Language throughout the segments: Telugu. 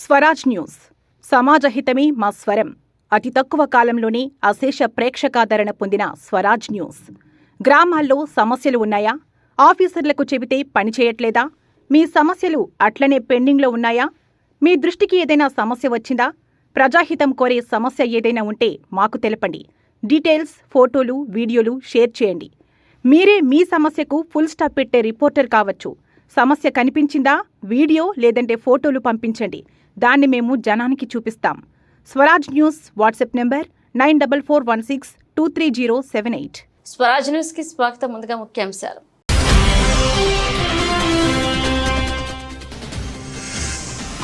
స్వరాజ్ న్యూస్ సమాజహితమే మా స్వరం. అతి తక్కువ కాలంలోనే అశేష ప్రేక్షకాదరణ పొందిన స్వరాజ్ న్యూస్. గ్రామాల్లో సమస్యలు ఉన్నాయా? ఆఫీసర్లకు చెబితే పనిచేయట్లేదా? మీ సమస్యలు అట్లనే పెండింగ్లో ఉన్నాయా? మీ దృష్టికి ఏదైనా సమస్య వచ్చిందా? ప్రజాహితం కోరే సమస్య ఏదైనా ఉంటే మాకు తెలపండి. డీటెయిల్స్, ఫోటోలు, వీడియోలు షేర్ చేయండి. మీరే మీ సమస్యకు ఫుల్ స్టాప్ పెట్టే రిపోర్టర్ కావచ్చు. సమస్య కనిపించిందా? వీడియో లేదంటే ఫోటోలు పంపించండి. దాన్ని మేము జనానికి చూపిస్తాం. Swaraj news WhatsApp number 9441623078. Swaraj news కి స్వాగతం. ముందుగా ముఖ్యాంశాలు.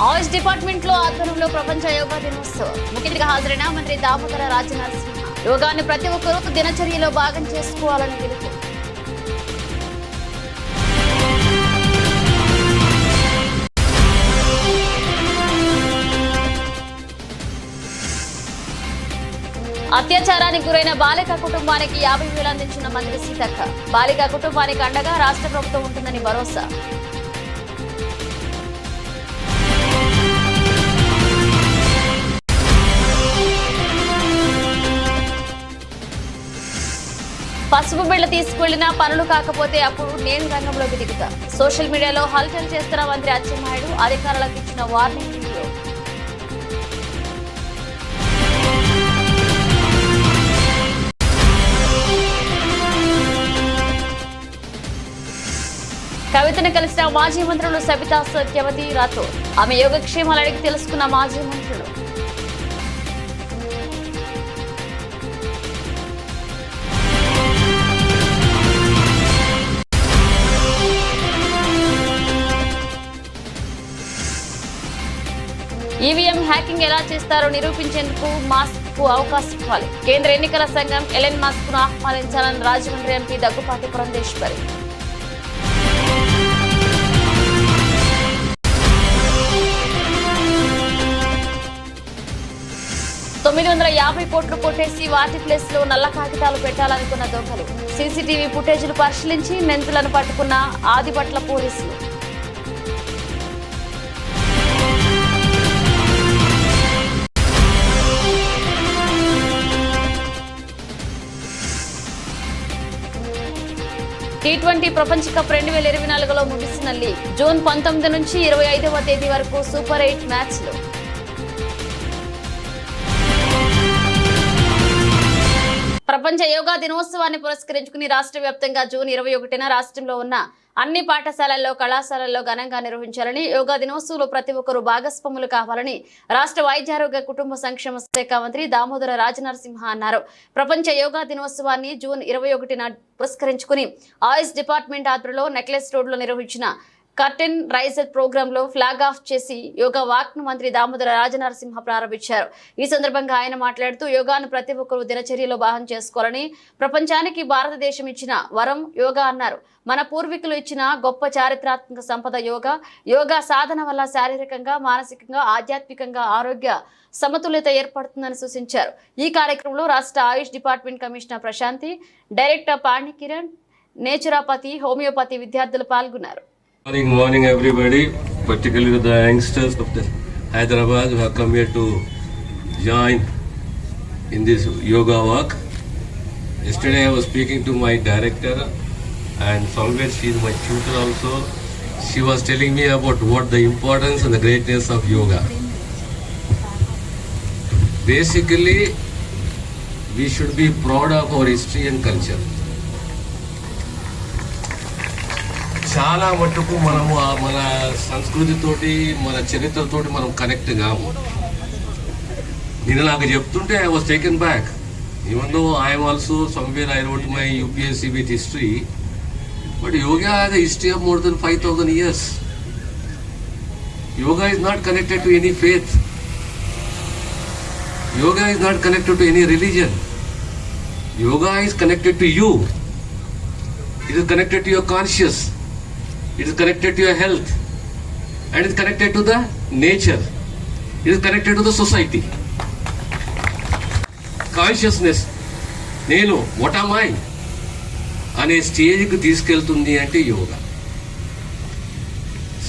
ఆయుష్ డిపార్ట్మెంట్ లో ఆధ్వర్యంలో ప్రపంచ యోగా దినోత్సవం. ముఖ్యంగా హాజరైన మంత్రి దామోదర రాజనరసింహ యోగాన్ని ప్రతి ఒక్కరూ దినచర్యలో భాగం చేసుకోవాలని పిలుపు. అత్యాచారానికి గురైన బాలిక కుటుంబానికి 50,000 అందించిన మంత్రి సీతక్క. బాలిక కుటుంబానికి అండగా రాష్ట్ర ప్రభుత్వం ఉంటుందని భరోసా. పసుపు బిళ్ళ తీసుకువెళ్లినా పనులు కాకపోతే అప్పుడు నేను రంగంలోకి దిగుతా. సోషల్ మీడియాలో హల్చల్ చేస్తున్న మంత్రి అచ్చెన్నాయుడు అధికారులకు ఇచ్చిన వార్నింగ్ వీడియో. కవితను కలిసిన మాజీ మంత్రులు సబితా సత్యవతి రాథోడ్. ఆమె యోగక్షేమాలు అడిగి తెలుసుకున్న మాజీ మంత్రులు. ఈవీఎం హ్యాకింగ్ ఎలా చేస్తారో నిరూపించేందుకు మాస్క్ కు అవకాశం ఇవ్వాలి. కేంద్ర ఎన్నికల సంఘం ఎలన్ మస్క్ ను ఆహ్వానించాలని రాజమండ్రి ఎంపీ దగ్గుపాటి పురంధేశ్వరి. 950 కోట్లు కొట్టేసి వాటి ప్లేస్ లో నల్ల కాగితాలు పెట్టాలనుకున్న దొంగలు. సీసీటీవీ ఫుటేజీలు పరిశీలించి నిందితులను పట్టుకున్న ఆదిపట్ల పోలీసులు. T20 ప్రపంచ కప్ 2024లో ముగిసిన లీగ్. జూన్ 19 నుంచి 25వ తేదీ వరకు సూపర్ 8 మ్యాచ్లు. ప్రపంచ యోగా దినోత్సవాన్ని పురస్కరించుకుని రాష్ట్ర వ్యాప్తంగా జూన్ 21న రాష్ట్రంలో ఉన్న అన్ని పాఠశాలల్లో, కళాశాలల్లో ఘనంగా నిర్వహించాలని, యోగా దినోత్సవంలో ప్రతి ఒక్కరూ భాగస్వాములు కావాలని రాష్ట్ర వైద్యారోగ్య కుటుంబ సంక్షేమ శాఖ మంత్రి దామోదర రాజనరసింహ అన్నారు. ప్రపంచ యోగా దినోత్సవాన్ని జూన్ 21న పురస్కరించుకుని ఆయుష్ డిపార్ట్మెంట్ ఆధ్వర్యంలో నెక్లెస్ రోడ్ లో నిర్వహించిన కర్టెన్ రైజర్ ప్రోగ్రామ్ లో ఫ్లాగ్ ఆఫ్ చేసి యోగా వాక్ ను మంత్రి దామోదర రాజనరసింహ ప్రారంభించారు. ఈ సందర్భంగా ఆయన మాట్లాడుతూ యోగాను ప్రతి ఒక్కరూ దినచర్యలో భాగం చేసుకోవాలని, ప్రపంచానికి భారతదేశం ఇచ్చిన వరం యోగా అన్నారు. మన పూర్వీకులు ఇచ్చిన గొప్ప చారిత్రాత్మక సంపద యోగా. యోగా సాధన వల్ల శారీరకంగా, మానసికంగా, ఆధ్యాత్మికంగా ఆరోగ్య సమతుల్యత ఏర్పడుతుందని సూచించారు. ఈ కార్యక్రమంలో రాష్ట్ర ఆయుష్ డిపార్ట్మెంట్ కమిషనర్ ప్రశాంతి, డైరెక్టర్ పాణి కిరణ్, నేచురోపతి, హోమియోపతి విద్యార్థులు పాల్గొన్నారు. Morning everybody, particularly the youngsters of the Hyderabad who have come here to join in this yoga walk. Yesterday I was speaking to my director and somewhere she is my tutor also. She was telling me about what the importance and the greatness of yoga. Basically, we should be proud of our history and culture. చాలా మట్టుకు మనము మన సంస్కృతితోటి, మన చరిత్రతోటి మనం కనెక్ట్ కాము. నేను నాకు చెప్తుంటే I was taken back. Even though I'm also somewhere I wrote my UPSC with history, but yoga has a history of more than 5,000 years. Yoga is not connected to any faith. Yoga is not connected to any religion. Yoga is connected to you. It is connected to your conscious. It is connected to your health, and it is connected to the nature. It is connected to the society. Consciousness. నేను what am I అనే స్టేజ్కి తీసుకెళ్తుంది అంటే యోగా.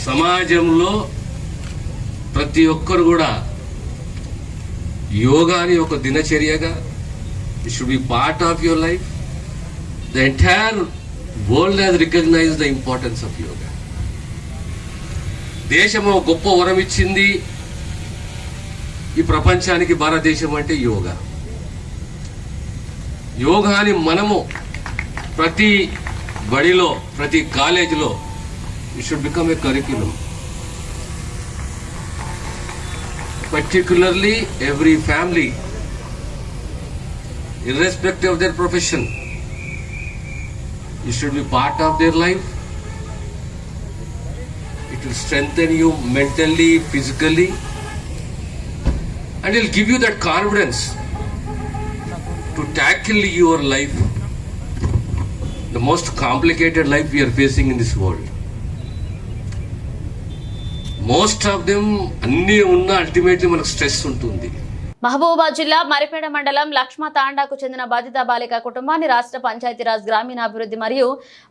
సమాజంలో ప్రతి ఒక్కరు కూడా యోగాని ఒక దినచర్యగా it should be part of your life. The entire world has recognise the importance of yoga. దేశము గొప్ప వరం ఇచ్చింది ఈ ప్రపంచానికి భారతదేశం అంటే యోగా. యోగాని మనము ప్రతి బడిలో, ప్రతి కాలేజీలో it should become a curriculum. Particularly every family, irrespective of their profession, it should be part of their life. It will strengthen you mentally, physically, and it will give you that confidence to tackle your life, the most complicated life we are facing in this world. Most of them అన్నీ ఉన్న అల్టిమేట్లీ మనకు స్ట్రెస్ ఉంటుంది. మహబూబాబాద్ జిల్లా మరిపేడ మండలం లక్ష్మ తాండాకు చెందిన బాధిత బాలిక కుటుంబాన్ని రాష్ట్ర పంచాయతీరాజ్ గ్రామీణాభివృద్ధి మరియు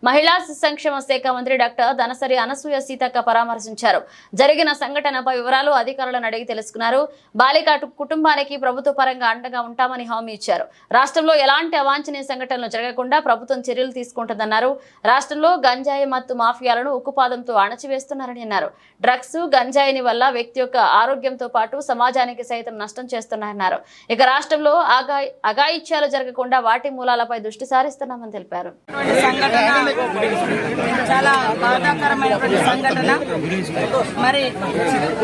మహిళా సంక్షేమ శాఖ మంత్రి డాక్టర్ ధనసరి అనసూయ సీతక్క పరామర్శించారు. జరిగిన సంఘటనపై వివరాలు అధికారులను అడిగి తెలుసుకున్నారు. బాలిక కుటుంబానికి ప్రభుత్వ పరంగా అండగా ఉంటామని హామీ ఇచ్చారు. రాష్ట్రంలో ఎలాంటి అవాంఛనీయ సంఘటనలు జరగకుండా ప్రభుత్వం చర్యలు తీసుకుంటుందన్నారు. రాష్ట్రంలో గంజాయి మత్తు మాఫియాలను ఉక్కుపాదంతో అణచివేస్తున్నారని అన్నారు. డ్రగ్స్, గంజాయిని వల్ల వ్యక్తి యొక్క ఆరోగ్యంతో పాటు సమాజానికి సైతం నష్టం చేస్తున్నారు. ఇక రాష్ట్రంలో అఘాయిత్యాలు జరగకుండా వాటి మూలాలపై దృష్టి సారిస్తున్నామని తెలిపారు. చాలా బాధాకరమైనటువంటి సంఘటన. మరి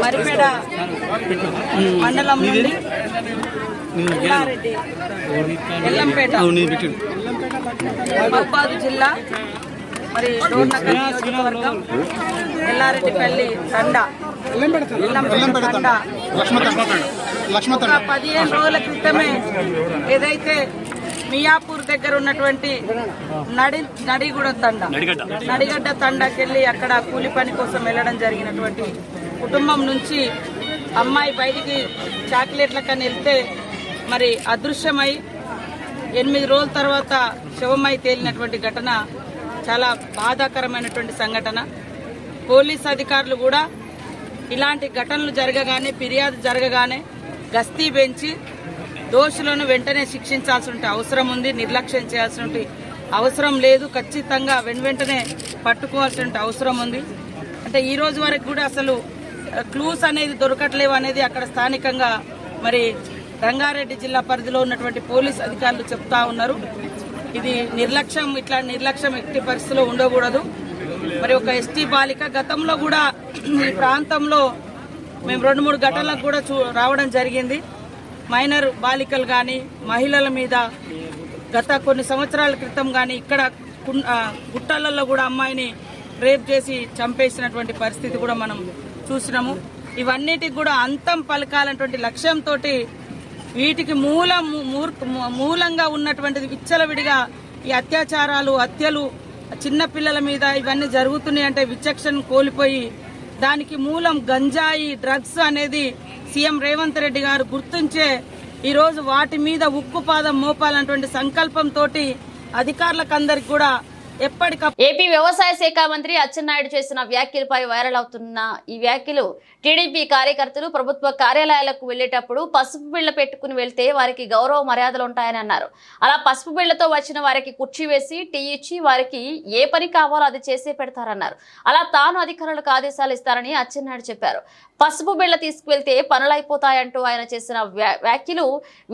మరిపేడ మండలం నుండి ఎల్లంపేట మహబూబాబాద్ జిల్లా మరి డోర్నకల్ నియోజకవర్గం ఎల్లారెడ్డిపల్లి తండా 15 రోజుల క్రితమే ఏదైతే మియాపూర్ దగ్గర ఉన్నటువంటి నడిగడ్డ తండాకి వెళ్ళి అక్కడ కూలి పని కోసం వెళ్ళడం జరిగినటువంటి కుటుంబం నుంచి అమ్మాయి బయటికి చాక్లెట్లకని వెళ్తే మరి అదృశ్యమై 8 రోజుల తర్వాత శవమై తేలినటువంటి ఘటన చాలా బాధాకరమైనటువంటి సంఘటన. పోలీస్ అధికారులు కూడా ఇలాంటి ఘటనలు జరగగానే, ఫిర్యాదు జరగగానే గస్తీ పెంచి దోషులను వెంటనే శిక్షించాల్సిన అవసరం ఉంది. నిర్లక్ష్యం చేయాల్సిన అవసరం లేదు. ఖచ్చితంగా వెంటనే పట్టుకోవాల్సిన అవసరం ఉంది. అంటే ఈ రోజు వరకు కూడా అసలు క్లూస్ అనేది దొరకట్లేవు అనేది అక్కడ స్థానికంగా మరి రంగారెడ్డి జిల్లా పరిధిలో ఉన్నటువంటి పోలీస్ అధికారులు చెప్తా ఉన్నారు. ఇది నిర్లక్ష్యం, ఇట్లా నిర్లక్ష్యం ఎట్టి పరిస్థితిలో ఉండకూడదు. మరి ఒక ఎస్టీ బాలిక గతంలో కూడా ఈ ప్రాంతంలో మేము 2-3 ఘటనలకు కూడా రావడం జరిగింది. మైనర్ బాలికలు కానీ, మహిళల మీద గత కొన్ని సంవత్సరాల క్రితం కానీ ఇక్కడ గుట్టలలో కూడా అమ్మాయిని రేప్ చేసి చంపేసినటువంటి పరిస్థితి కూడా మనం చూసినాము. ఇవన్నిటికి కూడా అంతం పలకాలన్నటువంటి లక్ష్యంతో వీటికి మూలంగా ఉన్నటువంటిది విచ్చలవిడిగా ఈ అత్యాచారాలు, హత్యలు చిన్న పిల్లల మీద ఇవన్నీ జరుగుతున్నాయి. అంటే విచక్షణ కోల్పోయి దానికి మూలం గంజాయి, డ్రగ్స్ అనేది సీఎం రేవంత్ రెడ్డి గారు గుర్తించే ఈరోజు వాటి మీద ఉక్కుపాదం మోపాలన్నటువంటి సంకల్పంతో అధికారులకు అందరికి కూడా ఎప్పటికప్పుడు. ఏపీ వ్యవసాయ శాఖ మంత్రి అచ్చెన్నాయుడు చేసిన వ్యాఖ్యలపై వైరల్ అవుతున్న ఈ వ్యాఖ్యలు టీడీపీ కార్యకర్తలు ప్రభుత్వ కార్యాలయాలకు వెళ్లేటప్పుడు పసుపు బిళ్ల పెట్టుకుని వెళ్తే వారికి గౌరవ మర్యాదలు ఉంటాయని అన్నారు. అలా పసుపు బిళ్లతో వచ్చిన వారికి కుర్చీ వేసి టీ ఇచ్చి వారికి ఏ పని కావాలో అది చేసే పెడతారన్నారు. అలా తాను అధికారులకు ఆదేశాలు ఇస్తారని అచ్చెన్నాయుడు చెప్పారు. పసుపు బిళ్ల తీసుకువెళ్తే పనులైపోతాయంటూ ఆయన చేసిన వ్యాఖ్యలు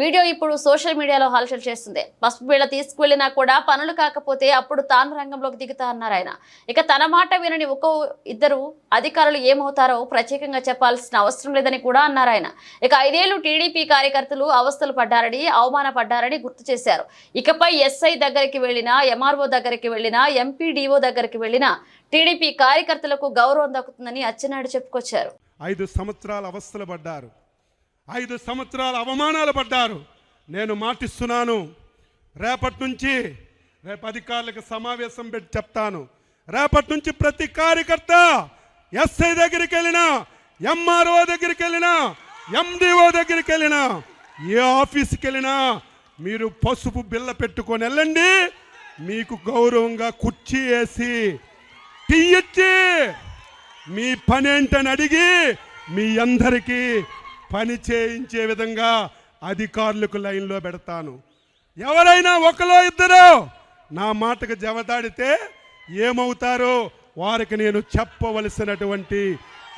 వీడియో ఇప్పుడు సోషల్ మీడియాలో హల్చల్ చేస్తుంది. పసుపు బిళ్ల తీసుకువెళ్లినా కూడా పనులు కాకపోతే అప్పుడు తాను రంగంలోకి దిగుతా అన్నారు ఆయన. ఇక తన మాట వినని 1-2 అధికారులు ఏమవుతారో ప్రత్యేకంగా చెప్పాల్సిన అవసరం లేదని కూడా అన్నారు ఆయన. ఇక 5 ఏళ్లు టీడీపీ కార్యకర్తలు అవస్థలు పడ్డారని, అవమానపడ్డారని గుర్తు చేశారు. ఇకపై ఎస్ఐ దగ్గరికి వెళ్లినా, ఎంఆర్ఓ దగ్గరికి వెళ్లినా, ఎంపీడీఓ దగ్గరికి వెళ్లినా టీడీపీ కార్యకర్తలకు గౌరవం దక్కుతుందని అచ్చెన్నాయుడు చెప్పుకొచ్చారు. 5 సంవత్సరాల అవస్థలు పడ్డారు, 5 సంవత్సరాల అవమానాలు పడ్డారు. నేను మాటిస్తున్నాను, రేపటి నుంచి రేపు అధికారులకు సమావేశం పెట్టి చెప్తాను. రేపటి నుంచి ప్రతి కార్యకర్త ఎస్ఐ దగ్గరికి వెళ్ళినా, ఎంఆర్ఓ దగ్గరికి వెళ్ళినా, ఎండిఓ దగ్గరికి వెళ్ళినా, ఏ ఆఫీస్కి వెళ్ళినా మీరు పసుపు బిళ్ళ పెట్టుకొని వెళ్ళండి. మీకు గౌరవంగా కుర్చీ వేసి టీ ఇచ్చి మీ పని ఏంటని అడిగి మీ అందరికీ పని చేయించే విధంగా అధికారులకు లైన్లో పెడతాను. ఎవరైనా ఒకలో ఇద్దరు నా మాటకు జవదాడితే ఏమవుతారో వారికి నేను చెప్పవలసినటువంటి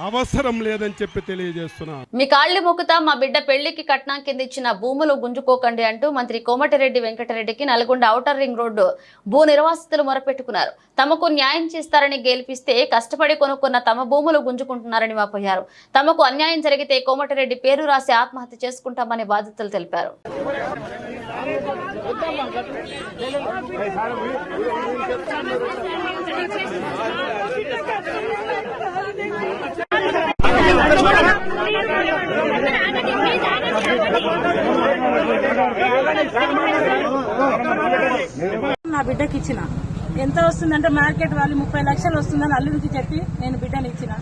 అవసరం లేదని చెప్పి తెలియజేస్తున్నాను. మీ కాళ్ళు మొక్కుతా మా బిడ్డ పెళ్లికి కట్నం కింద ఇచ్చిన భూములు గుంజుకోకండి అంటూ మంత్రి కోమటిరెడ్డి వెంకటరెడ్డికి నల్గొండ ఔటర్ రింగ్ రోడ్డు భూ నిర్వాసితులు మొరపెట్టుకున్నారు. తమకు న్యాయం చేస్తారని గెలిపిస్తే కష్టపడి కొనుక్కున్న తమ భూములు గుంజుకుంటున్నారని వాపోయారు. తమకు అన్యాయం జరిగితే కోమటిరెడ్డి పేరు రాసి ఆత్మహత్య చేసుకుంటామని బాధితులు తెలిపారు. నా బిడ్డకి ఇచ్చిన ఎంత వస్తుందంటే మార్కెట్ వాళ్ళు 30 లక్షలు వస్తుందని అల్లుడికి చెప్పి నేను బిడ్డని ఇచ్చిన.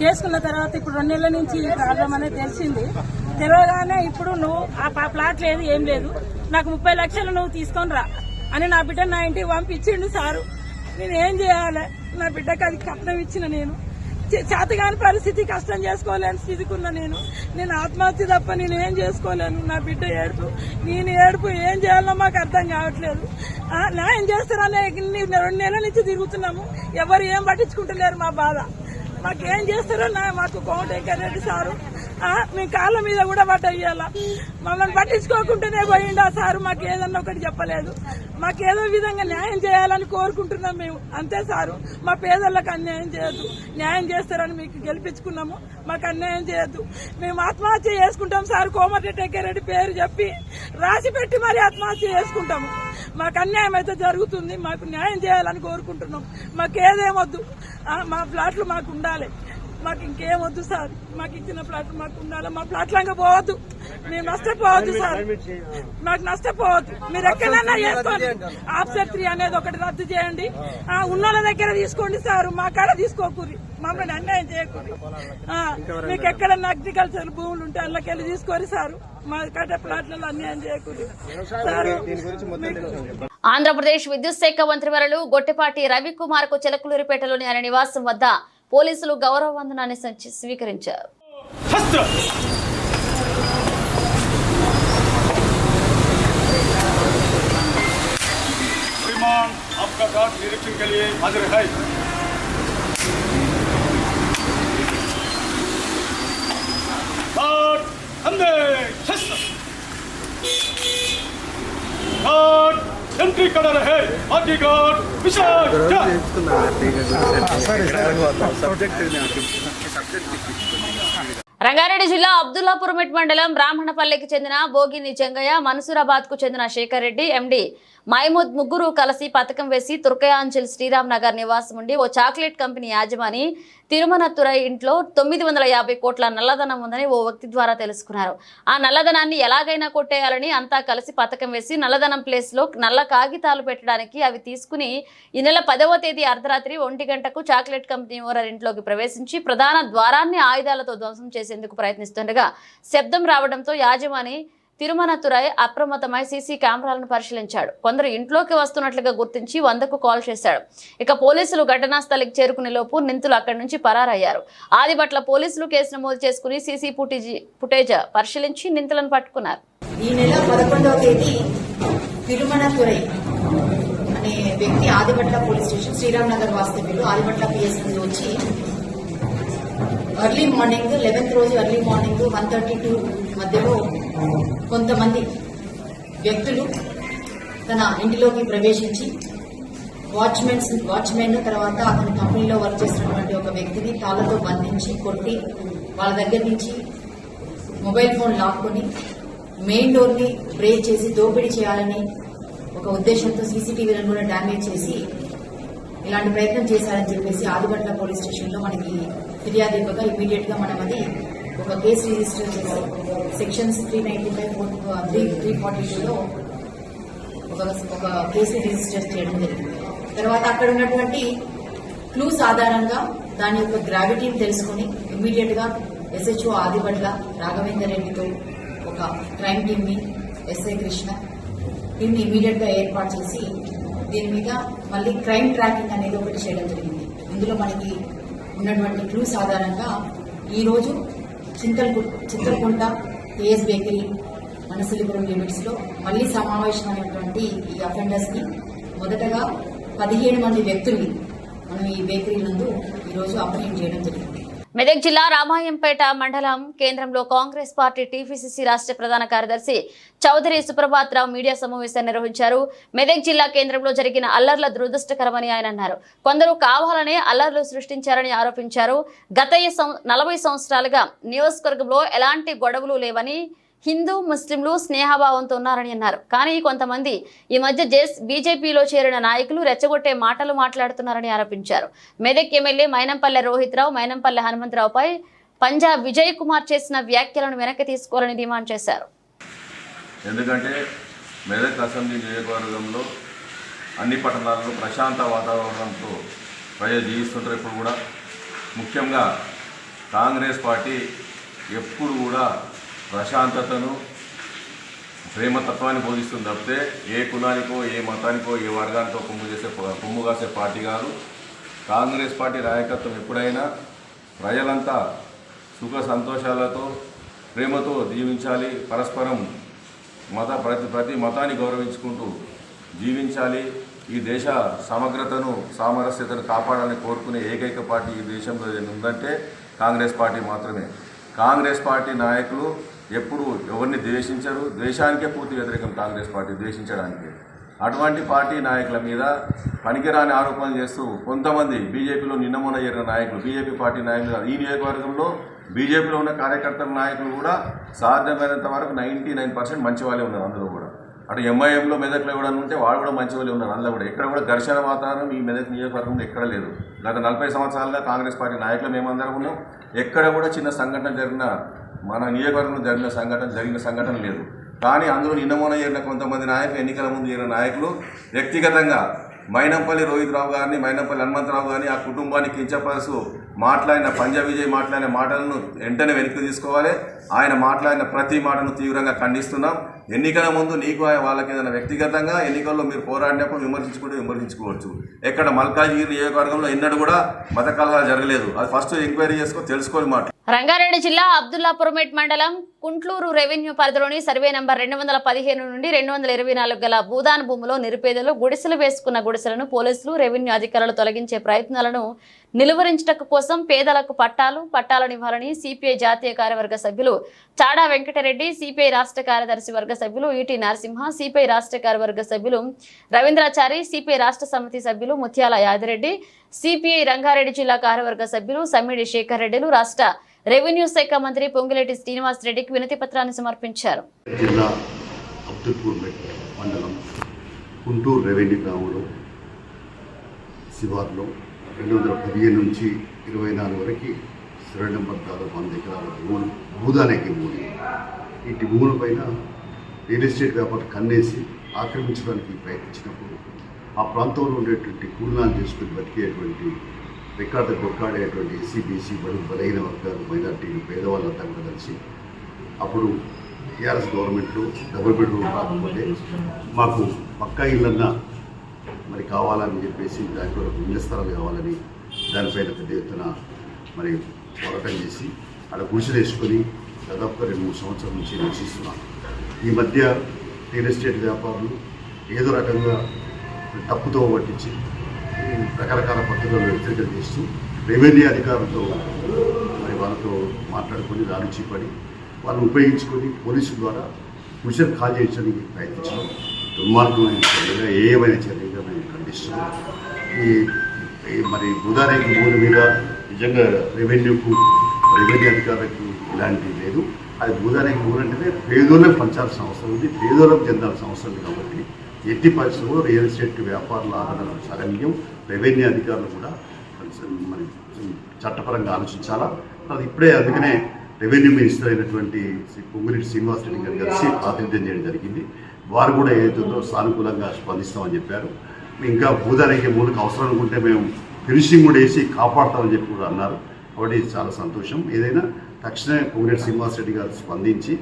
చేసుకున్న తర్వాత ఇప్పుడు 2 నెలల నుంచి ప్రాబ్లం అనేది తెలిసింది. తెలియగానే ఇప్పుడు నువ్వు ఆ ప్లాట్ లేదు ఏం లేదు, నాకు 30 లక్షలు నువ్వు తీసుకొని రా అని నా బిడ్డ నా ఇంటికి పంపించిండు సారు. నేను ఏం చేయాలి? నా బిడ్డకి అది కట్నం ఇచ్చిన నేను చేతగాని పరిస్థితి, కష్టం చేసుకోలేని స్థితికి ఉన్నా నేను ఆత్మహత్య తప్ప నేను ఏం చేసుకోలేను. నా బిడ్డ ఏడుపు, నేను ఏడుపు, ఏం చేయాలో మాకు అర్థం కావట్లేదు. న్యాయం చేస్తారనే 2 నెలల నుంచి తిరుగుతున్నాము, ఎవరు ఏం పట్టించుకుంటలేరు మా బాధ. మాకేం చేస్తారో మాకు కోమటిరెడ్డి సారు మేము కాళ్ళ మీద కూడా పట్టయ్యాల, మమ్మల్ని పట్టించుకోకుండానే పోయిండు ఆ సారు. మాకు ఏదన్నా ఒకటి చెప్పలేదు, మాకేదో విధంగా న్యాయం చేయాలని కోరుకుంటున్నాం మేము, అంతే సారు. మా పేదలకు అన్యాయం చేయొద్దు, న్యాయం చేస్తారని మీకు గెలిపించుకున్నాము, మాకు అన్యాయం చేయొద్దు. మేము ఆత్మహత్య చేసుకుంటాం సార్, కోమటిరెడ్డి పేరు చెప్పి రాసి పెట్టి మరి ఆత్మహత్య చేసుకుంటాము. మాకు అన్యాయం అయితే జరుగుతుంది, మాకు న్యాయం చేయాలని కోరుకుంటున్నాం. మాకేదేమొద్దు, మా ప్లాట్లు మాకు ఉండాలి, మాకు ఇంకేమొద్దు సార్. మాకు ఇచ్చిన ప్లాట్లు మాకు ఉండాలి, మా ప్లాట్లంగా పోవద్దు, మేము నష్టపోవద్దు సార్, మాకు నష్టపోవద్దు. మీరు ఎక్కడైనా చేసుకోండి, ఆప్షన్ 3 అనేది ఒకటి రద్దు చేయండి, ఉన్నోళ్ళ దగ్గర తీసుకోండి సార్, మా కాడ తీసుకోకూరి, మమ్మల్ని అన్యాయం చేయకూరి. మీకు ఎక్కడన్నా అగ్రికల్చర్ భూములు ఉంటే అందులోకెళ్ళి తీసుకోరు సారు, మా కట్ట ప్లాట్లలో అన్యాయం చేయకూరి సార్. ఆంధ్రప్రదేశ్ విద్యుత్ శాఖ మంత్రివర్యులు గొట్టిపాటి రవికుమార్ కు చిలకలూరిపేటలోని ఆయన నివాసం వద్ద పోలీసులు గౌరవ వందనాన్ని స్వీకరించారు. एंट्री कर रहे अधिकार विशाल రంగారెడ్డి జిల్లా అబ్దుల్లాపురమెట్ మండలం బ్రాహ్మణపల్లికి చెందిన భోగిని జంగయ్య, మన్సూరాబాద్ కు చెందిన శేఖర్ రెడ్డి, ఎండి మహమూద్ ముగ్గురు కలిసి పథకం వేసి తుర్కయాంచల్ శ్రీరామ్ నగర్ నివాసం ఉండి ఓ చాక్లెట్ కంపెనీ యాజమాని తిరుమనతురై ఇంట్లో 950 కోట్ల నల్లధనం ఉందని ఓ వ్యక్తి ద్వారా తెలుసుకున్నారు. ఆ నల్లధనాన్ని ఎలాగైనా కొట్టేయాలని అంతా కలిసి పథకం వేసి నల్లధనం ప్లేస్ లో నల్ల కాగితాలు పెట్టడానికి అవి తీసుకుని ఈ నెల 10వ తేదీ అర్ధరాత్రి 1 గంటకు చాక్లెట్ కంపెనీ ఓనర్ ఇంట్లోకి ప్రవేశించి ప్రధాన ద్వారాన్ని ఆయుధాలతో ధ్వంసం చేసేందుకు ప్రయత్నిస్తుండగా శబ్దం రావడంతో యాజమాని తిరుమనతురై అప్రమత్తమై సీసీ కెమెరాలను పరిశీలించాడు. కొందరు ఇంట్లోకి వస్తున్నట్లుగా గుర్తించి 100కు కాల్ చేశాడు. ఇక పోలీసులు ఘటనా స్థలికి చేరుకునే లోపు నిందితులు అక్కడి నుంచి పరారయ్యారు. ఆదిబట్ల పోలీసులు కేసు నమోదు చేసుకుని సీసీ ఫుటేజ్ పరిశీలించి నిందితులను పట్టుకున్నారు. ఈ నెల 11వ తేదీ తిరుమనతురై అనే వ్యక్తి ఆదిబట్ల పోలీస్ స్టేషన్ శ్రీరామ్ నగర్ వాస్తవ్యులు ఆదిబట్ల పిఎస్ నుండి వచ్చి ఎర్లీ మార్నింగ్ 11th రోజు ఎర్లీ మార్నింగ్ 1:32 మధ్యలో కొంతమంది వ్యక్తులు తన ఇంటిలోకి ప్రవేశించి వాచ్మెన్ తర్వాత అతని కంపెనీలో వర్క్ చేస్తున్నటువంటి ఒక వ్యక్తిని తాళ్లతో బంధించి కొట్టి వాళ్ళ దగ్గర నుంచి మొబైల్ ఫోన్ లాక్కొని మెయిన్ డోర్ ని బ్రేక్ చేసి దోపిడీ చేయాలని ఒక ఉద్దేశంతో సీసీటీవీలను కూడా డ్యామేజ్ చేసి ఇలాంటి ప్రయత్నం చేశారని చెప్పేసి ఆదిబట్ల పోలీస్ స్టేషన్ లో మనకి ఫిర్యాదు ఇవ్వగా ఇమీడియట్ గా మనం అది ఒక కేసు రిజిస్టర్ చేసి సెక్షన్స్ 395, 342లో ఒక కేసు రిజిస్టర్ చేయడం జరిగింది. తర్వాత అక్కడ ఉన్నటువంటి క్లూస్ ఆధారంగా దాని యొక్క గ్రావిటీని తెలుసుకుని ఇమీడియట్ గా SHO ఆదిబట్ల రాఘవేందర్ రెడ్డితో ఒక క్రైమ్ టీమ్ ని SI కృష్ణ టీమ్ ని ఇమీడియట్ గా ఏర్పాటు చేసి దీని మీద మళ్ళీ క్రైమ్ ట్రాకింగ్ అనేది ఒకటి చేయడం జరిగింది. ఇందులో మనకి ఉన్నటువంటి క్లూస్ ఆధారంగా ఈ రోజు చింతలకుంట ఏఎస్ బేకరీ మనసలిపురం లిమిట్స్లో మళ్లీ సమావేశమైనటువంటి ఈ అఫెండర్స్ని మొదటగా 17 మంది వ్యక్తుల్ని మనం ఈ బేకరీ నందు ఈరోజు అప్రహెండ్ చేయడం జరిగింది. మెదక్ జిల్లా రామాయంపేట మండలం కేంద్రంలో కాంగ్రెస్ పార్టీ టీపీసీసీ రాష్ట్ర ప్రధాన కార్యదర్శి చౌదరి సుప్రభాత్ రావు మీడియా సమావేశాన్ని నిర్వహించారు. మెదక్ జిల్లా కేంద్రంలో జరిగిన అల్లర్ల దురదృష్టకరమని ఆయన అన్నారు. కొందరు కావాలనే అల్లర్లు సృష్టించారని ఆరోపించారు. గత 40 సంవత్సరాలుగా నియోజకవర్గంలో ఎలాంటి గొడవలు లేవని, హిందూ ముస్లింలు స్నేహభావంతో ఉన్నారని అన్నారు. కానీ కొంతమంది ఈ మధ్య బీజేపీలో చేరిన నాయకులు రెచ్చగొట్టే మాటలు మాట్లాడుతున్నారని ఆరోపించారు. మెదక్ ఎమ్మెల్యే మైనంపల్లె రోహిత్ రావు, మైనంపల్లె హనుమంతరావుపై పంజాబ్ విజయ్ కుమార్ చేసిన వ్యాఖ్యలను వెనక్కి తీసుకోవాలని డిమాండ్ చేశారు. ఎందుకంటే మెదక్ అసెంబ్లీ నియోజకవర్గంలో అన్ని పట్టణాల్లో ప్రశాంత వాతావరణంతో ప్రజలు జీవిస్తుంటారు. ఇప్పుడు కూడా ముఖ్యంగా కాంగ్రెస్ పార్టీ ఎప్పుడు కూడా ప్రశాంతతను, ప్రేమతత్వాన్ని బోధిస్తుంది తప్పితే ఏ కులానికో, ఏ మతానికో, ఏ వర్గానికో కొమ్ము కాసే పార్టీ కాదు. కాంగ్రెస్ పార్టీ నాయకత్వం ఎప్పుడైనా ప్రజలంతా సుఖ సంతోషాలతో, ప్రేమతో జీవించాలి, పరస్పరం ప్రతి మతాన్ని గౌరవించుకుంటూ జీవించాలి. ఈ దేశ సమగ్రతను, సామరస్యతను కాపాడాలని కోరుకునే ఏకైక పార్టీ ఈ దేశంలో ఉందంటే కాంగ్రెస్ పార్టీ మాత్రమే. కాంగ్రెస్ పార్టీ నాయకులు ఎప్పుడు ఎవరిని ద్వేషించరు. ద్వేషానికే పూర్తి వ్యతిరేకం కాంగ్రెస్ పార్టీ, ద్వేషించడానికి. అటువంటి పార్టీ నాయకుల మీద పనికిరాని ఆరోపణలు చేస్తూ కొంతమంది బీజేపీలో నిన్నమొన్న చేరిన నాయకులు, బీజేపీ పార్టీ నాయకులు, ఈ నియోజకవర్గంలో బీజేపీలో ఉన్న కార్యకర్తల నాయకులు కూడా సాధ్యమైనంత వరకు 99% మంచి వాళ్ళే ఉన్నారు. అందులో కూడా అటు ఎంఐఎంలో మెదక్లో కూడా ఉంటే వాళ్ళు కూడా మంచి వాళ్ళే ఉన్నారు. అందులో కూడా ఎక్కడ కూడా ఘర్షణ వాతావరణం ఈ మెదక్ నియోజకవర్గంలో ఎక్కడ లేదు. గత 40 సంవత్సరాలుగా కాంగ్రెస్ పార్టీ నాయకులు మేమందరం ఉన్నాం. ఎక్కడ కూడా చిన్న సంఘటన మన నియోజకవర్గంలో జరిగిన సంఘటన లేదు. కానీ అందులో నిన్నమొన్న చేరిన కొంతమంది నాయకులు, ఎన్నికల ముందు చేరిన నాయకులు వ్యక్తిగతంగా మైనంపల్లి రోహిత్ రావు గారిని, మైనంపల్లి హనుమంతరావు గారిని, ఆ కుటుంబాన్ని కించపరుస్తూ మాట్లాడిన పంజాబ్ విజయ్ మాట్లాడిన మాటలను వెంటనే వెనక్కి తీసుకోవాలి. ఆయన మాట్లాడిన ప్రతి మాటను తీవ్రంగా ఖండిస్తున్నాం. ఎన్నికల ముందు నీకు వాళ్ళకి ఏదైనా వ్యక్తిగతంగా ఎన్నికల్లో మీరు పోరాడినప్పుడు విమర్శించుకోవచ్చు. ఎక్కడ మల్కాజ్గిరి నియోజకవర్గంలో ఎన్నడూ కూడా మత కలహాలు జరగలేదు. అది ఫస్ట్ ఎంక్వైరీ తెలుసుకోవాలి మాట. రంగారెడ్డి జిల్లా అబ్దుల్లాపురమేట్ మండలం కుంట్లూరు రెవెన్యూ పరిధిలోని సర్వే నంబర్ 215 నుండి 224 గల భూదాన్ భూమిలో నిరుపేదలు గుడిసెలు వేసుకున్న గుడిసెలను పోలీసులు, రెవెన్యూ అధికారులు తొలగించే ప్రయత్నాలను నిలువరించటకు కోసం పేదలకు పట్టాలనివ్వాలని సిపిఐ జాతీయ కార్యవర్గ సభ్యులు చాడా వెంకటరెడ్డి, సిపిఐ రాష్ట్ర కార్యదర్శి వర్గ సభ్యులు ఈటీ నరసింహ, సిపిఐ రాష్ట్ర కార్యవర్గ సభ్యులు రవీంద్రాచారి, సిపిఐ రాష్ట్ర సమితి సభ్యులు ముత్యాల యాదిరెడ్డి, సిపిఐ రంగారెడ్డి జిల్లా కార్యవర్గ సభ్యులు సమ్మిడి శేఖర్ రెడ్డిలు రాష్ట్ర రెవెన్యూ శాఖ మంత్రి పొంగులేటి శ్రీనివాస్ రెడ్డికి వినతి పత్రాన్ని సమర్పించారు. జిల్లా అబ్దుల్పూర్మేట్ మండలం కుంటూరు రెవెన్యూ గ్రామంలో శివార్లో 215 నుంచి 24 వరకు సర్వే నెంబర్ దాదాపు 100 ఎకరాల భూములు భూదానికి భూమి. ఇంటి భూముల పైన రియల్ ఎస్టేట్ వ్యాపారం కన్నేసి ఆక్రమించడానికి ప్రయత్నించినప్పుడు ఆ ప్రాంతంలో ఉండేటువంటి కూలినాలు చేసుకుని బతికేటువంటి రికార్డు కొట్లాడేటువంటి ఎస్సీ, బీసీ, బలహీన వర్గాలు, మైనార్టీలు, పేదవాళ్ళంతా కూడా కలిసి అప్పుడు టీఆర్ఎస్ గవర్నమెంట్లో డబుల్ బెడ్రూమ్ రాకపోతే మాకు పక్కా ఇళ్ళన్నా మరి కావాలని చెప్పేసి దాంట్లో ఇళ్ల స్థలాలు కావాలని దానిపైన పెద్ద ఎత్తున మరి పోరాటం చేసి అక్కడ గుడిసెలు వేసుకొని దాదాపుగా 2-3 సంవత్సరాల నుంచి నివసిస్తున్నాం. ఈ మధ్య రియల్ ఎస్టేట్ వ్యాపారులు ఏదో రకంగా తప్పుతో పట్టించి రకరకాల పద్ధతులను హెచ్చరికలు చేస్తూ రెవెన్యూ అధికారులతో మరి వాళ్ళతో మాట్లాడుకొని రాలుచి పడి వాళ్ళని ఉపయోగించుకొని పోలీసుల ద్వారా గుడిసెలు ఖాళీ చేయించడానికి ప్రయత్నించడం దుర్మార్గమైన చర్యగా ఏమైనా చర్యగా మేము ఖండిస్తున్నాం. ఈ మరి భూదానికి భూమి మీద నిజంగా రెవెన్యూ అధికారులకు ఇలాంటివి లేదు. అది భూదానికి భూమి అంటేనే పేదోళ్ళకి పంచాల్సిన అవసరం ఉంది, పేదోళ్ళకు చెందాల్సిన అవసరం ఉంది. కాబట్టి ఎట్టి పరిస్థితుల్లో రియల్ ఎస్టేట్ వ్యాపారుల ఆదరణ సగమ్యం, రెవెన్యూ అధికారులు కూడా మరి చట్టపరంగా ఆలోచించాలా. అది ఇప్పుడే అందుకనే రెవెన్యూ మినిస్టర్ అయినటువంటి పొంగులేటి శ్రీనివాస్ రెడ్డి గారు కలిసి ప్రాతినిధ్యం చేయడం జరిగింది. వారు కూడా ఏదైతుందో సానుకూలంగా స్పందిస్తామని చెప్పారు. ఇంకా భూదానికి మూలకు అవసరం అనుకుంటే మేము ఫినిషింగ్ కూడా వేసి కాపాడుతామని చెప్పి కూడా అన్నారు. కాబట్టి చాలా సంతోషం. ఏదైనా తక్షణమే పొంగులేటి శ్రీనివాస్ రెడ్డి గారు స్పందించి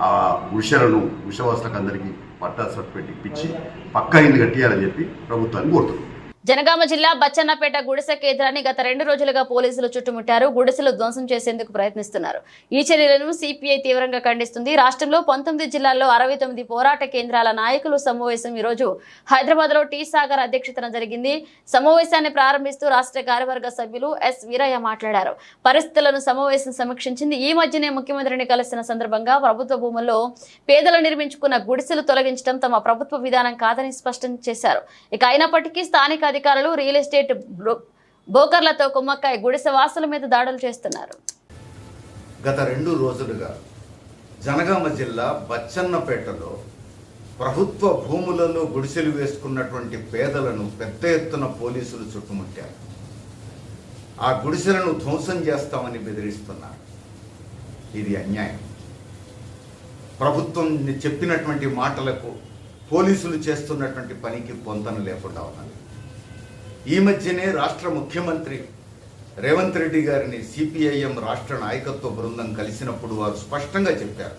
ఆ వృషవాసులకు అందరికీ పట్టా సర్టిఫికేట్ ఇప్పించి పక్కా ఇల్లు కట్టియాలని చెప్పి ప్రభుత్వాన్ని కోరుతున్నాం. జనగామ జిల్లా బచ్చన్నపేట గుడిసె కేంద్రాన్ని గత 2 రోజులుగా పోలీసులు చుట్టుముట్టారు. గుడిసెలు ధ్వంసం చేసేందుకు ప్రయత్నిస్తున్నారు. ఈ చర్యలను సిపిఐ తీవ్రంగా ఖండిస్తుంది. రాష్ట్రంలో 19 జిల్లాల్లో 69 పోరాట కేంద్రాల నాయకులు సమావేశం ఈ రోజు హైదరాబాద్ లో టీ సాగర్ అధ్యక్షతన జరిగింది. సమావేశాన్ని ప్రారంభిస్తూ రాష్ట్ర కార్యవర్గ సభ్యులు ఎస్ వీరయ్య మాట్లాడారు. పరిస్థితులను సమావేశం సమీక్షించింది. ఈ మధ్యనే ముఖ్యమంత్రిని కలిసిన సందర్భంగా ప్రభుత్వ భూముల్లో పేదలు నిర్మించుకున్న గుడిసెలు తొలగించడం తమ ప్రభుత్వ విధానం కాదని స్పష్టం చేశారు. ఇక అయినప్పటికీ స్థానిక అధికారులు రియల్ ఎస్టేట్ బ్రోకర్లతో కుమ్మక్కై గుడిసె వాసుల మీద దాడులు చేస్తున్నారు. గత 2 రోజులుగా జనగామ జిల్లా బచ్చన్నపేటలో ప్రభుత్వ భూములలో గుడిసెలు వేసుకున్నటువంటి పేదలను పెద్ద ఎత్తున పోలీసులు చుట్టుముట్టారు. ఆ గుడిసెలను ధ్వంసం చేస్తామని బెదిరిస్తున్నారు. ఇది అన్యాయం. ప్రభుత్వం చెప్పినటువంటి మాటలకు పోలీసులు చేస్తున్నటువంటి పనికి పొంతన లేకుండా ఉన్నది. ఈ మధ్యనే రాష్ట్ర ముఖ్యమంత్రి రేవంత్ రెడ్డి గారిని సిపిఐఎం రాష్ట్ర నాయకత్వ బృందం కలిసినప్పుడు వారు స్పష్టంగా చెప్పారు,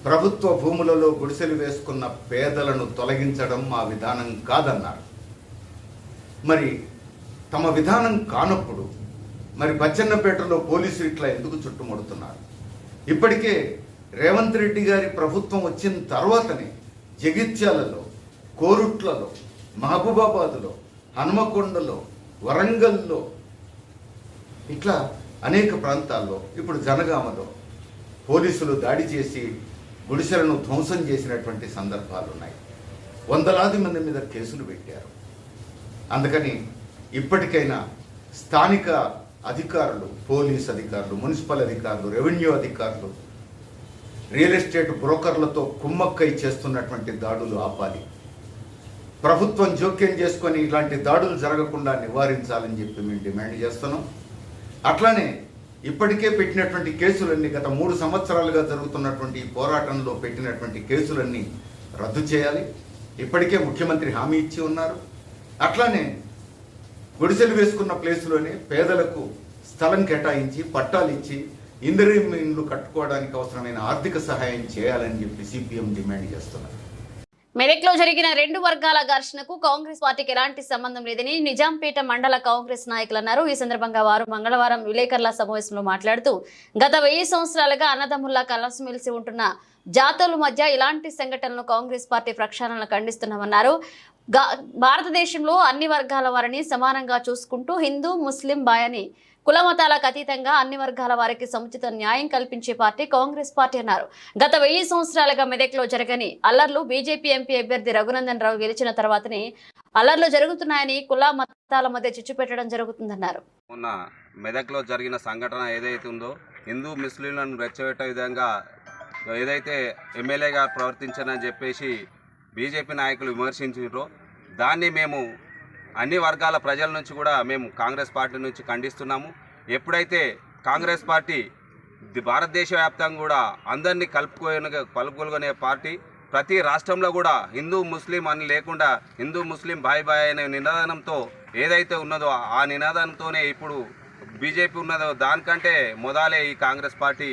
ప్రభుత్వ భూములలో గుడిసెలు వేసుకున్న పేదలను తొలగించడం మా విధానం కాదన్నారు. మరి తమ విధానం కానప్పుడు మరి బచ్చన్నపేటలో పోలీసులు ఇట్లా ఎందుకు చుట్టుముడుతున్నారు? ఇప్పటికే రేవంత్ రెడ్డి గారి ప్రభుత్వం వచ్చిన తర్వాతనే జగిత్యాలలో, కోరుట్లలో, మహబూబాబాదులో, హనుమకొండలో, వరంగల్లో ఇట్లా అనేక ప్రాంతాల్లో ఇప్పుడు జనగామలో పోలీసులు దాడి చేసి గుడిసెలను ధ్వంసం చేసినటువంటి సందర్భాలు ఉన్నాయి. వందలాది మంది మీద కేసులు పెట్టారు. అందుకని ఇప్పటికైనా స్థానిక అధికారులు, పోలీస్ అధికారులు, మున్సిపల్ అధికారులు, రెవెన్యూ అధికారులు రియల్ ఎస్టేట్ బ్రోకర్లతో కుమ్మక్కై చేస్తున్నటువంటి దాడులు ఆపాలి. ప్రభుత్వం జోక్యం చేసుకొని ఇలాంటి దాడులు జరగకుండా నివారించాలని చెప్పి మేము డిమాండ్ చేస్తున్నాం. అట్లానే ఇప్పటికే పెట్టినటువంటి కేసులన్నీ, గత 3 సంవత్సరాలుగా జరుగుతున్నటువంటి ఈ పోరాటంలో పెట్టినటువంటి కేసులన్నీ రద్దు చేయాలి. ఇప్పటికే ముఖ్యమంత్రి హామీ ఇచ్చి ఉన్నారు. అట్లానే గుడిసెలు వేసుకున్న ప్లేసులోనే పేదలకు స్థలం కేటాయించి పట్టాలు ఇచ్చి ఇందిరమ్మ ఇండ్లు కట్టుకోవడానికి అవసరమైన ఆర్థిక సహాయం చేయాలని చెప్పి సిపిఎం డిమాండ్ చేస్తున్నారు. మెదక్లో జరిగిన 2 వర్గాల ఘర్షణకు కాంగ్రెస్ పార్టీకి ఎలాంటి సంబంధం లేదని నిజాంపేట మండల కాంగ్రెస్ నాయకులు అన్నారు. ఈ సందర్భంగా వారు మంగళవారం విలేకరుల సమావేశంలో మాట్లాడుతూ గత 1000 సంవత్సరాలుగా అన్నదమ్ముల్లా కలిసిమెలిసి ఉంటున్న జాతుల మధ్య ఇలాంటి సంఘటనలను కాంగ్రెస్ పార్టీ ప్రక్షాళనను ఖండిస్తున్నామన్నారు. భారతదేశంలో అన్ని వర్గాల వారిని సమానంగా చూసుకుంటూ హిందూ, ముస్లిం, బాయని కులమతాలకు అతీతంగా అన్ని వర్గాల వారికి సముచిత న్యాయం కల్పించే పార్టీ కాంగ్రెస్ పార్టీ అన్నారు. గత 1000 సంవత్సరాలుగా మెదక్లో జరగని అల్లర్లు బీజేపీ ఎంపీ అభ్యర్థి రఘునందన్ రావు గెలిచిన తర్వాతనే అల్లర్లు జరుగుతున్నాయని కుల మతాల మధ్య చిచ్చు పెట్టడం జరుగుతుందన్నారు. మొన్న మెదక్లో జరిగిన సంఘటన ఏదైతే ఉందో, హిందూ ముస్లింలను రెచ్చగొట్టే విధంగా ఏదైతే ఎమ్మెల్యే గారు ప్రవర్తించారని చెప్పేసి బీజేపీ నాయకులు విమర్శించారో దాన్ని మేము అన్ని వర్గాల ప్రజల నుంచి కూడా మేము కాంగ్రెస్ పార్టీ నుంచి ఖండిస్తున్నాము. ఎప్పుడైతే కాంగ్రెస్ పార్టీ భారతదేశ వ్యాప్తంగా కూడా అందరినీ కలుపుకొనే పార్టీ, ప్రతి రాష్ట్రంలో కూడా హిందూ ముస్లిం అని లేకుండా హిందూ ముస్లిం బాయ్ బాయ్ అనే నినాదంతో ఏదైతే ఉన్నదో ఆ నినాదంతోనే ఇప్పుడు బీజేపీ ఉన్నదో దానికంటే మొదలే ఈ కాంగ్రెస్ పార్టీ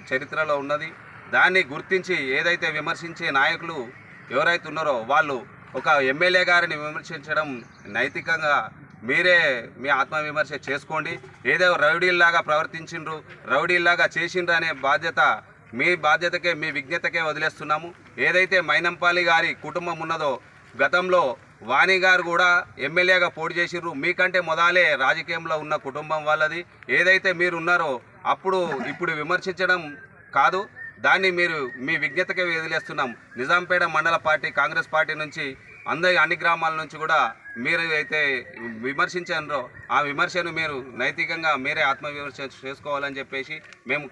చరిత్రలో ఉన్నది. దాన్ని గుర్తించి ఏదైతే విమర్శించే నాయకులు ఎవరైతే ఉన్నారో వాళ్ళు ఒక ఎమ్మెల్యే గారిని విమర్శించడం నైతికంగా మీరే మీ ఆత్మవిమర్శ చేసుకోండి. ఏదో రౌడీల్లాగా ప్రవర్తించిండ్రు, రౌడీల్లాగా చేసిండ్రు అనే మీ బాధ్యతకే, మీ విజ్ఞతకే వదిలేస్తున్నాము. ఏదైతే మైనంపల్లి గారి కుటుంబం ఉన్నదో గతంలో వాణి గారు కూడా ఎమ్మెల్యేగా పోటీ చేసిండ్రు. మీకంటే మొదలే రాజకీయంలో ఉన్న కుటుంబం వాళ్ళది. ఏదైతే మీరు ఉన్నారో ఇప్పుడు విమర్శించడం కాదు, దాన్ని మీరు మీ విజ్ఞతకే వదిలేస్తున్నాం. నిజాంపేట మండల పార్టీ కాంగ్రెస్ పార్టీ నుంచి అన్ని గ్రామాల నుంచి కూడా మీరు అయితే విమర్శించారో ఆ విమర్శను మీరు నైతికంగా మీరే ఆత్మవిమర్శ చేసుకోవాలని చెప్పేసి మేము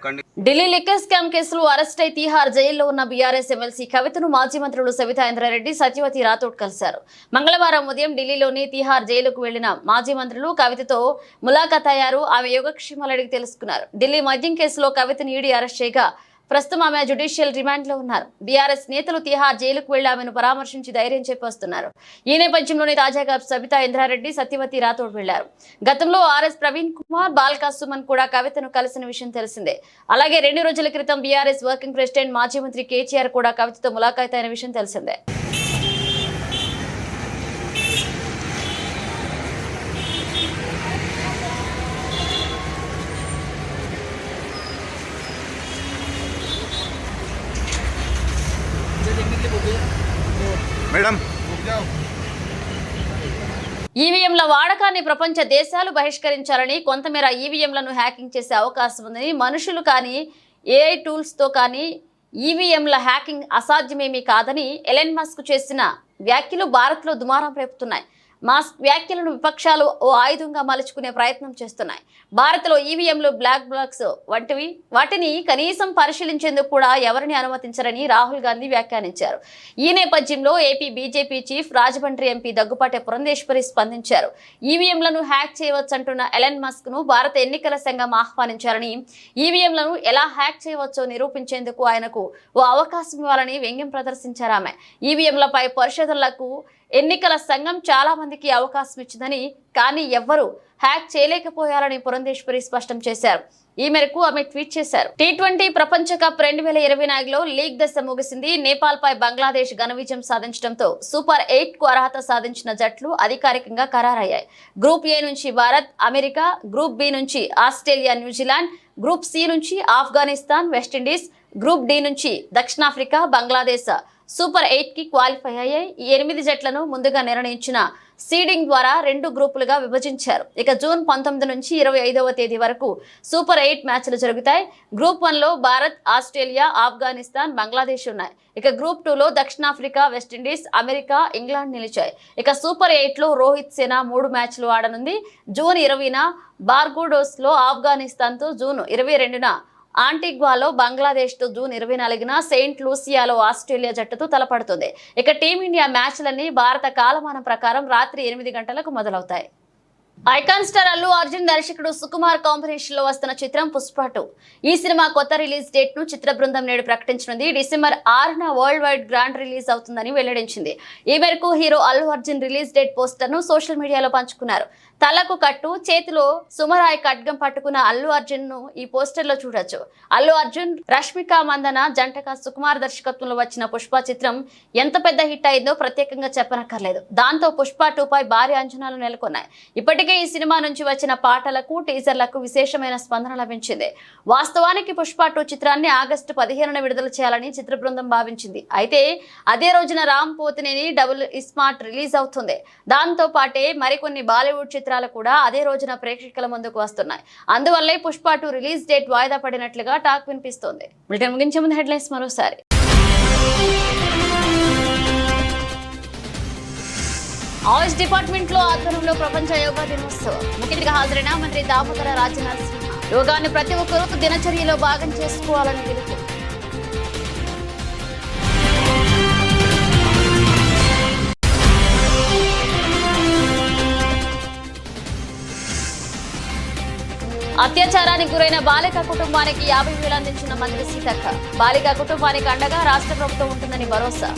ఢిల్లీ లిక్కర్ స్కామ్ కేసులో అరెస్ట్ అయి తీహార్ జైల్లో ఉన్న బీఆర్ఎస్ ఎమ్మెల్సీ కవితను మాజీ మంత్రులు సవితా ఇంద్రారెడ్డి, సత్యవతి రాథోడ్ కలిశారు. మంగళవారం ఉదయం ఢిల్లీలోని తీహార్ జైలుకు వెళ్లిన మాజీ మంత్రులు కవితతో ములాఖాత్ అయ్యారు. ఆమె యోగక్షేమాలు అడిగి తెలుసుకున్నారు. ఢిల్లీ మద్యం కేసులో కవితను ఈడీ అరెస్ట్ చేయగా ప్రస్తుతం ఆమె జ్యుడిషియల్ రిమాండ్ లో ఉన్నారు. బీఆర్ఎస్ నేతలు తిహార్ జైలుకు వెళ్లి ఆమెను పరామర్శించి ధైర్యం చెప్పొస్తున్నారు. ఈ నేపథ్యంలోనే తాజాగా సబితా ఇంద్రారెడ్డి, సత్యవతి రాథోడ్ వెళ్లారు. గతంలో ఆర్ఎస్ ప్రవీణ్ కుమార్, బాల్కా సుమన్ కూడా కవితను కలిసిన విషయం తెలిసిందే. అలాగే 2 రోజుల క్రితం బీఆర్ఎస్ వర్కింగ్ ప్రెసిడెంట్ మాజీ మంత్రి కేటీఆర్ కూడా కవితతో ములాఖాత్ అయిన విషయం తెలిసిందే. ఈవీఎంల వాడకాన్ని ప్రపంచ దేశాలు బహిష్కరించాలని, కొంతమేర ఈవీఎంలను హ్యాకింగ్ చేసే అవకాశం ఉందని, మనుషులు కానీ ఏఐ టూల్స్తో కానీ ఈవీఎంల హ్యాకింగ్ అసాధ్యమేమీ కాదని ఎలన్ మస్క్ చేసిన వ్యాఖ్యలు భారత్లో దుమారం రేపుతున్నాయి. మాస్క్ వ్యాఖ్యలను విపక్షాలు ఓ ఆయుధంగా మలుచుకునే ప్రయత్నం చేస్తున్నాయి. భారత్లో ఈవీఎంలు బ్లాక్ బాక్స్ వంటివి, వాటిని కనీసం పరిశీలించేందుకు కూడా ఎవరిని అనుమతించరని రాహుల్ గాంధీ వ్యాఖ్యానించారు. ఈ నేపథ్యంలో AP BJP chief Rajahmundry MP Daggubati Purandeswari స్పందించారు. ఈవీఎంలను హ్యాక్ చేయవచ్చంటున్న ఎలన్ మస్క్ ను భారత ఎన్నికల సంఘం ఆహ్వానించారని, ఈవీఎంలను ఎలా హ్యాక్ చేయవచ్చో నిరూపించేందుకు ఆయనకు ఓ అవకాశం ఇవ్వాలని వ్యంగ్యం ప్రదర్శించారు ఆమె. ఈవీఎంలపై పరిశోధనలకు ఎన్నికల సంఘం చాలా మందికి అవకాశం ఇచ్చిందని, కానీ ఎవ్వరూ హ్యాక్ చేయలేకపోయారని పురంధేశ్వరి స్పష్టం చేశారు. ఈ మేరకు ఆమె ట్వీట్ చేశారు. T20 ప్రపంచ కప్ 2024లో లీగ్ దశ ముగిసింది. నేపాల్ పై బంగ్లాదేశ్ ఘన విజయం సాధించడంతో సూపర్ 8 కు అర్హత సాధించిన జట్లు అధికారికంగా ఖరారయ్యాయి. గ్రూప్ ఏ నుంచి భారత్, అమెరికా, గ్రూప్ బి నుంచి ఆస్ట్రేలియా, న్యూజిలాండ్, గ్రూప్ సి నుంచి ఆఫ్ఘనిస్తాన్, వెస్టిండీస్, గ్రూప్ డి నుంచి దక్షిణాఫ్రికా, బంగ్లాదేశ్ సూపర్ 8 కి క్వాలిఫై అయ్యాయి. ఈ 8 జట్లను ముందుగా నిర్ణయించిన సీడింగ్ ద్వారా 2 గ్రూపులుగా విభజించారు. ఇక జూన్ 19 నుంచి 25వ తేదీ వరకు సూపర్ 8 మ్యాచ్లు జరుగుతాయి. గ్రూప్ 1లో భారత్, ఆస్ట్రేలియా, ఆఫ్ఘనిస్తాన్, బంగ్లాదేశ్ ఉన్నాయి. ఇక గ్రూప్ 2లో దక్షిణాఫ్రికా, వెస్టిండీస్, అమెరికా, ఇంగ్లాండ్ నిలిచాయి. ఇక సూపర్ 8లో రోహిత్ సేన 3 మ్యాచ్లు ఆడనుంది. జూన్ 20న బార్బడోస్లో ఆఫ్ఘనిస్తాన్తో, జూన్ 22న ఆంటిగ్వాలో బంగ్లాదేశ్తో, జూన్ 24న సెయింట్ లూసియాలో ఆస్ట్రేలియా జట్టుతో తలపడుతుంది. ఇక టీమిండియా మ్యాచ్లన్నీ భారత కాలమానం ప్రకారం రాత్రి 8 గంటలకు మొదలవుతాయి. ఐకాన్ స్టార్ అల్లు అర్జున్ దర్శకుడు సుకుమార్ కాంబినేషన్ లో వస్తున్న చిత్రం పుష్ప 2. ఈ సినిమా కొత్త రిలీజ్ డేట్ ను చిత్ర బృందం నేడు ప్రకటించనుంది. డిసెంబర్ 6న వరల్డ్ వైడ్ గ్రాండ్ రిలీజ్ అవుతుందని వెల్లడించింది. ఈ మేరకు hero Allu Arjun release date poster ను సోషల్ మీడియాలో పంచుకున్నారు. తలకు కట్టు, చేతిలో సుమరాయ్ ఖడ్గం పట్టుకున్న అల్లు అర్జున్ ను ఈ పోస్టర్ లో చూడొచ్చు. అల్లు అర్జున్, రష్మిక మందన జంటగా సుకుమార్ దర్శకత్వంలో వచ్చిన పుష్ప చిత్రం ఎంత పెద్ద హిట్ అయిందో ప్రత్యేకంగా చెప్పనక్కర్లేదు. దాంతో పుష్ప 2 పై భారీ అంచనాలు నెలకొన్నాయి. ఇప్పటికే ఈ సినిమా నుంచి వచ్చిన పాటలకు, టీజర్లకు విశేషమైన స్పందన లభించింది. వాస్తవానికి పుష్ప 2 చిత్రాన్ని ఆగస్టు 15న విడుదల చేయాలని చిత్ర బృందం భావించింది. అయితే అదే రోజున రామ్ పోతినేని డబుల్ ఇస్మార్ట్ రిలీజ్ అవుతుంది. దాంతో పాటే మరికొన్ని బాలీవుడ్ చిత్రాలు కూడా అదే రోజున ప్రేక్షకుల ముందుకు వస్తున్నాయి. అందువల్లే పుష్ప 2 రిలీజ్ డేట్ వాయిదా పడినట్లుగా టాక్ వినిపిస్తోంది. బులెటిన్ ముగించే ముందు హెడ్లైన్స్ మరోసారి. ఆయుష్ డిపార్ట్మెంట్ లో ఆధ్వర్యంలో ప్రపంచ యోగా దినోత్సవం. ముఖ్య అతిథిగా హాజరైన మంత్రి దామోదర రాజనరసింహ. యోగాన్ని ప్రతి ఒక్కరూ దినచర్యలో భాగం చేసుకోవాలని పిలుపు. అత్యాచారానికి గురైన బాలిక కుటుంబానికి 50,000 అందించిన మంత్రి సీతక్క. బాలిక కుటుంబానికి అండగా రాష్ట్ర ప్రభుత్వం ఉంటుందని భరోసా.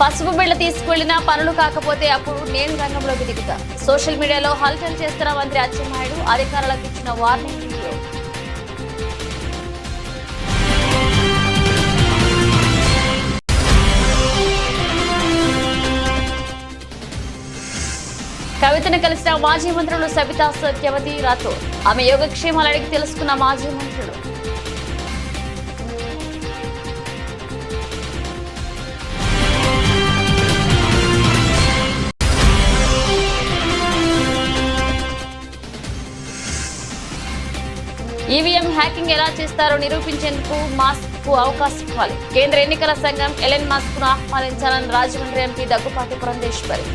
పసుపు బిళ్ళ తీసుకువెళ్లినా పనులు కాకపోతే అప్పుడు నేను రంగంలోకి దిగుతా. సోషల్ మీడియాలో హల్చల్ చేస్తున్న మంత్రి అచ్చెన్నాయుడు. అధికారులకు ఇచ్చిన వార్నింగ్ వీడియో. కవితను కలిసిన మాజీ మంత్రులు సబితా సత్యవతి రాథోడ్. ఆమె యోగక్షేమాలు అడిగి తెలుసుకున్న మాజీ మంత్రులు. ఈవీఎం హ్యాకింగ్ ఎలా చేస్తారో నిరూపించేందుకు మాస్క్ కు అవకాశం ఇవ్వాలి. కేంద్ర ఎన్నికల సంఘం ఎలన్ మస్క్ ను ఆహ్వానించాలని రాజమండ్రి ఎంపీ దగ్గుపాటి పురంధేశ్వరి.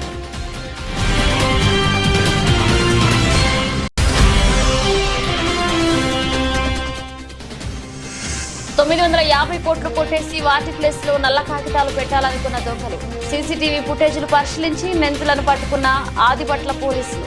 950 కోట్లు కొట్టేసి వాటి ప్లేస్ లో నల్ల కాగితాలు పెట్టాలనుకున్న దొంగలు. సీసీటీవీ ఫుటేజీలు పరిశీలించి నిందితులను పట్టుకున్న ఆదిపట్ల పోలీసులు.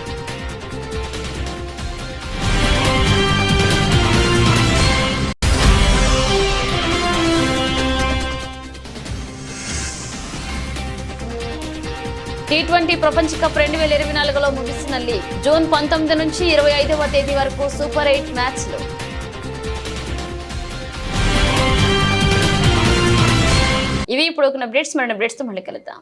T20 ప్రపంచ కప్ 2024లో ముగిసిన లీగ్. జూన్ 19 నుంచి 25వ తేదీ వరకు సూపర్ 8 మ్యాచ్లు. ఇవి ఇప్పుడు ఒక అప్డేట్స్. మరిన్ని అప్డేట్స్ తో మళ్ళీ కలుద్దాం.